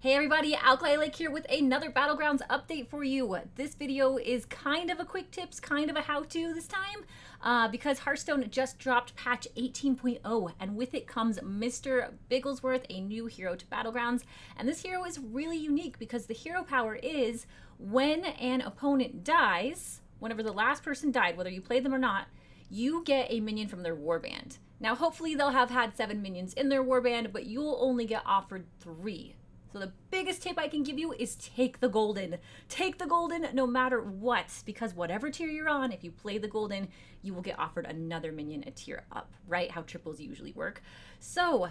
Hey everybody, Alkali here with another Battlegrounds update for you. This video is kind of a quick tips, kind of a how-to this time, because Hearthstone just dropped patch 18.0, and with it comes Mr. Bigglesworth, a new hero to Battlegrounds. And this hero is really unique because the hero power is when an opponent dies, whenever the last person died, whether you played them or not, you get a minion from their warband. Now hopefully they'll have had 7 minions in their warband, but you'll only get offered 3. So the biggest tip I can give you is take the golden. Take the golden no matter what, because whatever tier you're on, if you play the golden, you will get offered another minion a tier up, right? How triples usually work. So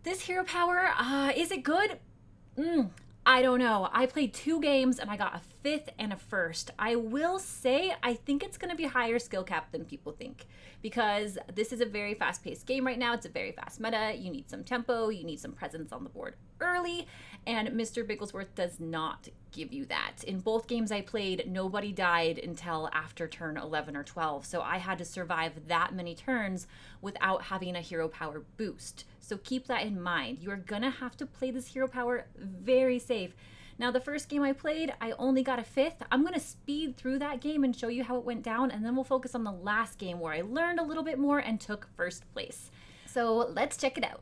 this hero power, is it good? I don't know. I played 2 games and I got a 5th and a 1st. I will say I think it's going to be higher skill cap than people think, because this is a very fast-paced game right now. It's a very fast meta. You need some tempo. You need some presence on the board early, and Mr. Bigglesworth does not give you that. In both games I played, nobody died until after turn 11 or 12, so I had to survive that many turns without having a hero power boost. So keep that in mind. You are gonna have to play this hero power very safe. Now, the first game I played, I only got a 5th. I'm gonna speed through that game and show you how it went down, and then we'll focus on the last game where I learned a little bit more and took 1st place. So let's check it out.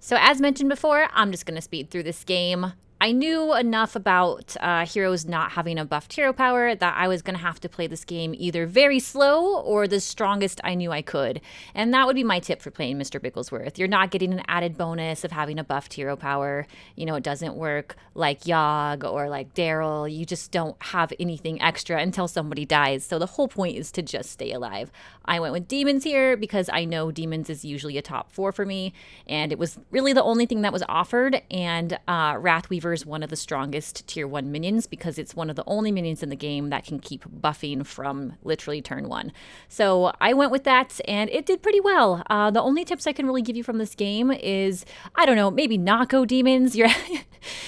So as mentioned before, I'm just gonna speed through this game. I knew enough about heroes not having a buffed hero power that I was going to have to play this game either very slow or the strongest I knew I could. And that would be my tip for playing Mr. Bigglesworth. You're not getting an added bonus of having a buffed hero power. You know, it doesn't work like Yogg or like Daryl. You just don't have anything extra until somebody dies. So the whole point is to just stay alive. I went with Demons here because I know Demons is usually a top 4 for me. And it was really the only thing that was offered. And Wrathweaver is one of the strongest tier 1 minions because it's one of the only minions in the game that can keep buffing from literally turn 1. So I went with that and it did pretty well. The only tips I can really give you from this game is, I don't know, maybe not go demons.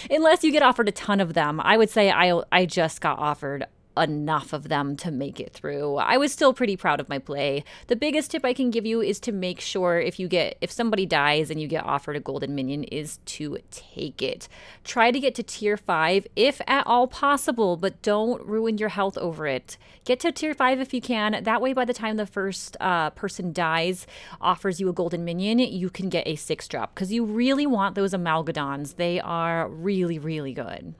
Unless you get offered a ton of them. I would say I just got offered enough of them to make it through. I was still pretty proud of my play. The biggest tip I can give you is to make sure if somebody dies and you get offered a golden minion is to take it. Try to get to tier 5 if at all possible, but don't ruin your health over it. Get to tier 5 if you can. That way by the time the first person dies, offers you a golden minion, you can get a 6-drop because you really want those Amalgadons. They are really, really good.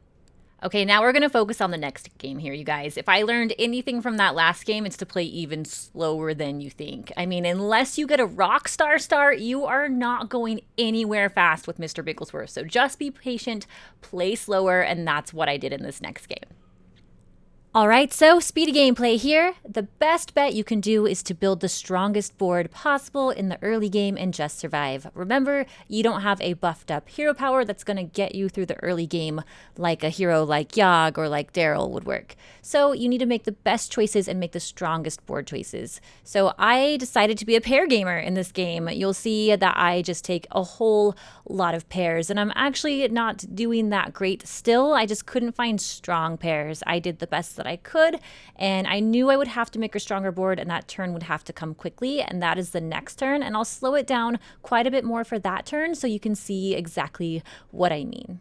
Okay, now we're going to focus on the next game here, you guys. If I learned anything from that last game, it's to play even slower than you think. I mean, unless you get a Rockstar start, you are not going anywhere fast with Mr. Bigglesworth. So just be patient, play slower, and that's what I did in this next game. All right, so speedy gameplay here. The best bet you can do is to build the strongest board possible in the early game and just survive. Remember, you don't have a buffed up hero power that's going to get you through the early game like a hero like Yogg or like Daryl would work. So you need to make the best choices and make the strongest board choices. So I decided to be a pair gamer in this game. You'll see that I just take a whole lot of pairs, and I'm actually not doing that great still. I just couldn't find strong pairs. I did the best that I could, and I knew I would have to make a stronger board, and that turn would have to come quickly, and that is the next turn, and I'll slow it down quite a bit more for that turn so you can see exactly what I mean.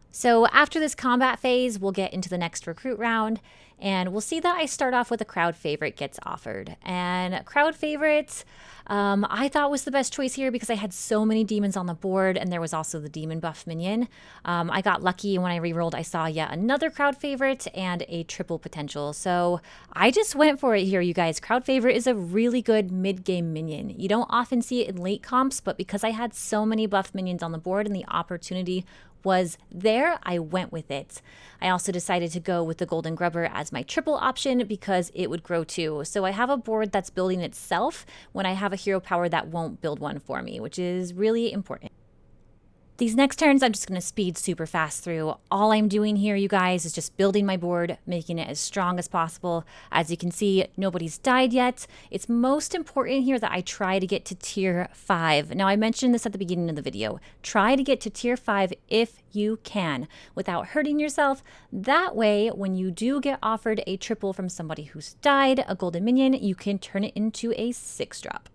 So after this combat phase, we'll get into the next recruit round, and we'll see that I start off with a crowd favorite gets offered. And crowd favorites, I thought was the best choice here because I had so many demons on the board, and there was also the demon buff minion. I got lucky, and when I rerolled, I saw yet another crowd favorite and a triple potential. So I just went for it here, you guys. Crowd favorite is a really good mid-game minion. You don't often see it in late comps, but because I had so many buff minions on the board and the opportunity was there, I went with it. I also decided to go with the Golden Grubber as my triple option because it would grow too. So I have a board that's building itself when I have a hero power that won't build one for me, which is really important. These next turns, I'm just going to speed super fast through. All I'm doing here, you guys, is just building my board, making it as strong as possible. As you can see, nobody's died yet. It's most important here that I try to get to tier 5. Now, I mentioned this at the beginning of the video. Try to get to tier 5 if you can without hurting yourself. That way, when you do get offered a triple from somebody who's died, a golden minion, you can turn it into a 6-drop.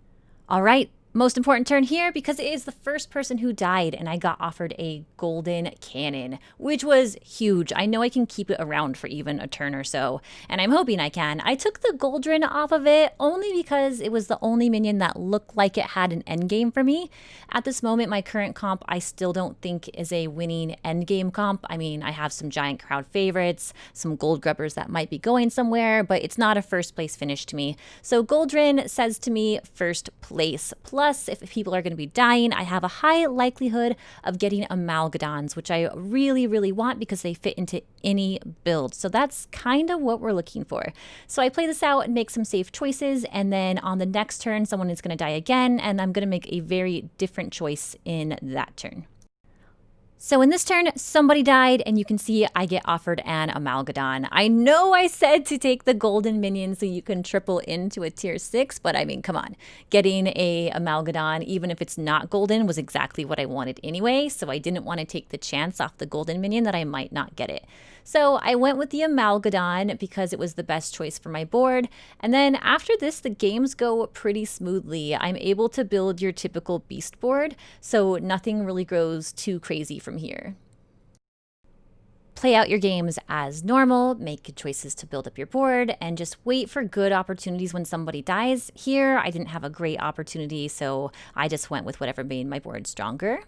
All right. Most important turn here because it is the first person who died and I got offered a golden cannon, which was huge. I know I can keep it around for even a turn or so, and I'm hoping I can. I took the Goldrin off of it only because it was the only minion that looked like it had an endgame for me. At this moment, my current comp I still don't think is a winning endgame comp. I mean, I have some giant crowd favorites, some gold grubbers that might be going somewhere, but it's not a first place finish to me. So Goldrin says to me first place. Plus, if people are going to be dying, I have a high likelihood of getting Amalgadons, which I really, really want because they fit into any build. So that's kind of what we're looking for. So I play this out and make some safe choices, and then on the next turn, someone is going to die again, and I'm going to make a very different choice in that turn. So in this turn, somebody died, and you can see I get offered an Amalgadon. I know I said to take the golden minion so you can triple into a tier 6, but I mean, come on. Getting a Amalgadon, even if it's not golden, was exactly what I wanted anyway, so I didn't want to take the chance off the golden minion that I might not get it. So I went with the Amalgadon because it was the best choice for my board. And then after this, the games go pretty smoothly. I'm able to build your typical beast board, so nothing really grows too crazy from here. Play out your games as normal, make good choices to build up your board, and just wait for good opportunities when somebody dies. Here, I didn't have a great opportunity, so I just went with whatever made my board stronger.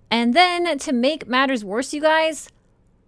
And then to make matters worse, you guys,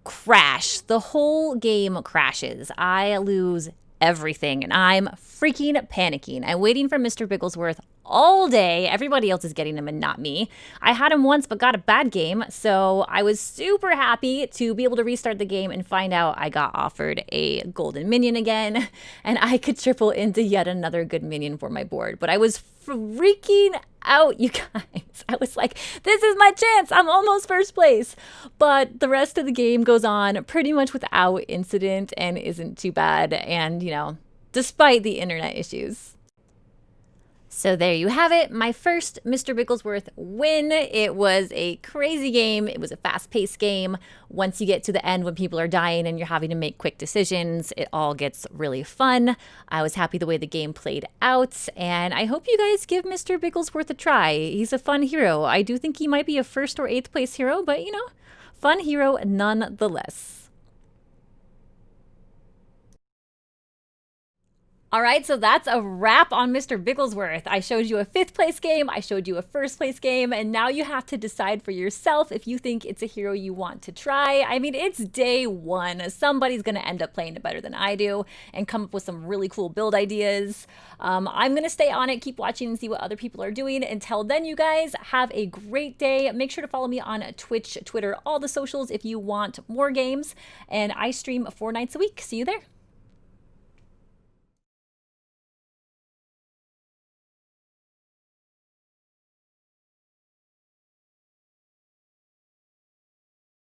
crash. The whole game crashes. I lose everything and I'm freaking panicking. I'm waiting for Mr. Bigglesworth all day. Everybody else is getting him and not me. I had him once but got a bad game, so I was super happy to be able to restart the game and find out I got offered a golden minion again and I could triple into yet another good minion for my board. But I was freaking out, you guys. I was like, this is my chance. I'm almost first place. But the rest of the game goes on pretty much without incident and isn't too bad. And, you know, despite the internet issues. So there you have it, my first Mr. Bigglesworth win. It was a crazy game. It was a fast-paced game. Once you get to the end when people are dying and you're having to make quick decisions, it all gets really fun. I was happy the way the game played out, and I hope you guys give Mr. Bigglesworth a try. He's a fun hero. I do think he might be a 1st or 8th place hero, but you know, fun hero nonetheless. All right, so that's a wrap on Mr. Bigglesworth. I showed you a 5th place game, I showed you a 1st place game, and now you have to decide for yourself if you think it's a hero you want to try. I mean, it's day 1. Somebody's gonna end up playing it better than I do and come up with some really cool build ideas. I'm gonna stay on it, keep watching and see what other people are doing. Until then, you guys, have a great day. Make sure to follow me on Twitch, Twitter, all the socials if you want more games, and I stream 4 nights a week. See you there.